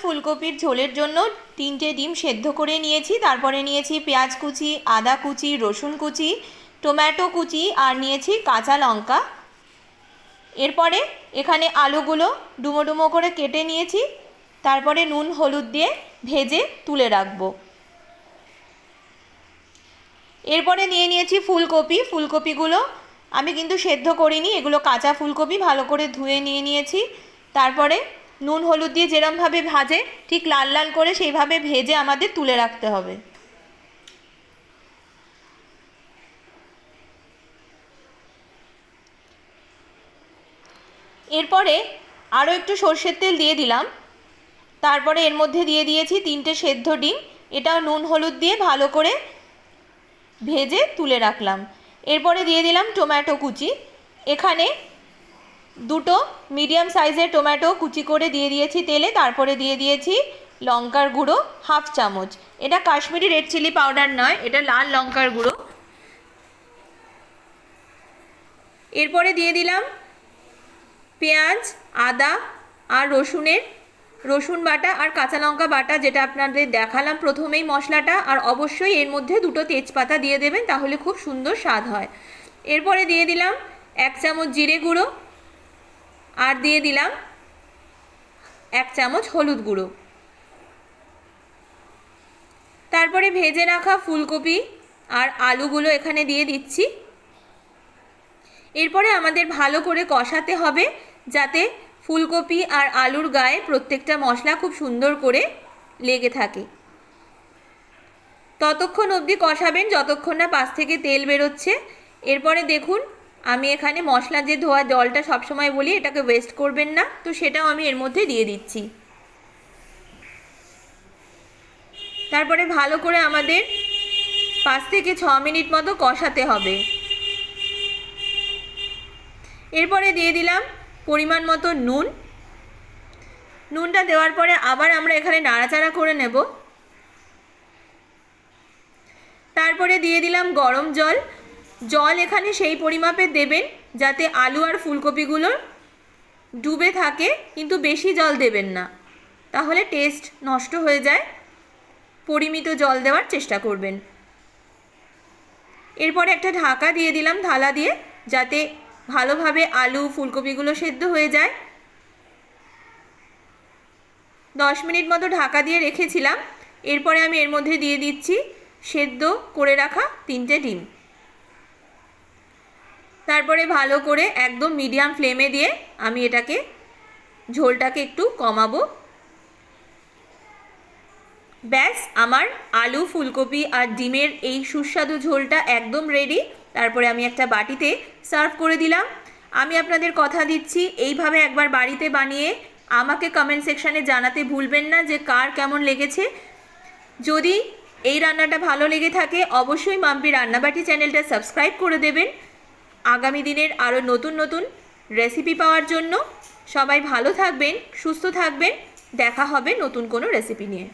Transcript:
ফুলকপির ঝোলের জন্য 3টে ডিম সেদ্ধ করে নিয়েছি। তারপরে নিয়েছি পেঁয়াজ কুচি, আদা কুচি, রসুন কুচি, টমেটো কুচি আর নিয়েছি কাঁচা লঙ্কা। এরপরে এখানে আলুগুলো ডুমো ডুমো করে কেটে নিয়েছি। তারপরে নুন হলুদ দিয়ে ভেজে তুলে রাখবো। এরপরে নিয়ে নিয়েছি ফুলকপি। ফুলকপিগুলো আমি কিন্তু সেদ্ধ করিনি, এগুলো কাঁচা ফুলকপি, ভালো করে ধুয়ে নিয়ে নিয়েছি। তারপরে নুন হলুদ দিয়ে যেরমভাবে ভাজে ঠিক লাল লাল করে সেইভাবে ভেজে আমাদের তুলে রাখতে হবে। এরপরে আরও একটু সর্ষের তেল দিয়ে দিলাম। তারপরে এর মধ্যে দিয়ে দিয়েছি 3টে সেদ্ধ ডিম, এটাও নুন হলুদ দিয়ে ভালো করে ভেজে তুলে রাখলাম। এরপরে দিয়ে দিলাম টমেটো কুচি। এখানে 2টো মিডিয়াম সাইজের টমেটো কুচি করে দিয়ে দিয়েছি তেলে। তারপরে দিয়ে দিয়েছি লঙ্কার গুঁড়ো 1/2 চামচ। এটা কাশ্মীরি রেড চিলি পাউডার নয়, এটা লাল লঙ্কার গুঁড়ো। এরপরে দিয়ে দিলাম পেঁয়াজ, আদা আর রসুন বাটা আর কাঁচা লঙ্কা বাটা, যেটা আপনাদের দেখালাম প্রথমেই মশলাটা। আর অবশ্যই এর মধ্যে 2টো তেজপাতা দিয়ে দেবেন, তাহলে খুব সুন্দর স্বাদ হয়। এরপরে দিয়ে দিলাম 1 চামচ জিরে গুঁড়ো আর দিয়ে দিলাম 1 চামচ হলুদ গুঁড়ো। তারপরে ভেজে রাখা ফুলকপি আর আলুগুলো এখানে দিয়ে দিচ্ছি। এরপরে আমাদের ভালো করে কষাতে হবে, যাতে ফুলকপি আর আলুর গায়ে প্রত্যেকটা মশলা খুব সুন্দর করে লেগে থাকে। ততক্ষণ অবধি কষাবেন যতক্ষণ না পাশ থেকে তেল বেরোচ্ছে। এরপরে দেখুন আমি এখানে মশলা যে ধোয়া জলটা সবসময় বলি এটাকে ওয়েস্ট করবেন না, তো সেটাও আমি এর মধ্যে দিয়ে দিচ্ছি। তারপরে ভালো করে আমাদের 5 থেকে 6 মিনিট মতো কষাতে হবে। এরপরে দিয়ে দিলাম পরিমাণ মতো নুন। নুনটা দেওয়ার পরে আবার আমরা এখানে নাড়াচাড়া করে নেব। তারপরে দিয়ে দিলাম গরম জল। জল এখানে সেই পরিমাপে দেবেন যাতে আলু আর ফুলকপিগুলো ডুবে থাকে, কিন্তু বেশি জল দেবেন না, তাহলে টেস্ট নষ্ট হয়ে যায়। পরিমিত জল দেওয়ার চেষ্টা করবেন। এরপরে একটা ঢাকা দিয়ে দিলাম থালা দিয়ে, যাতে ভালোভাবে আলু ফুলকপিগুলো সেদ্ধ হয়ে যায়। 10 মিনিট মতো ঢাকা দিয়ে রেখেছিলাম। এরপরে আমি এর মধ্যে দিয়ে দিচ্ছি সেদ্ধ করে রাখা 3টে ডিম। তারপরে ভালো করে একদম মিডিয়াম ফ্লেমে দিয়ে আমি এটাকে ঝোলটাকে একটু কমাবো। ব্যাস, আমার আলু ফুলকপি আর ডিমের এই সুস্বাদু ঝোলটা একদম রেডি। তারপরে আমি একটা বাটিতে সার্ভ করে দিলাম। আমি আপনাদের কথা দিচ্ছি, এইভাবে একবার বাড়িতে বানিয়ে আমাকে কমেন্ট সেকশানে জানাতে ভুলবেন না যে কার কেমন লেগেছে। যদি এই রান্নাটা ভালো লেগে থাকে অবশ্যই মাম্পি রান্নাবাটি চ্যানেলটা সাবস্ক্রাইব করে দেবেন আগামী দিনের আরও নতুন নতুন রেসিপি পাওয়ার জন্য। সবাই ভালো থাকবেন, সুস্থ থাকবেন। দেখা হবে নতুন কোনো রেসিপি নিয়ে।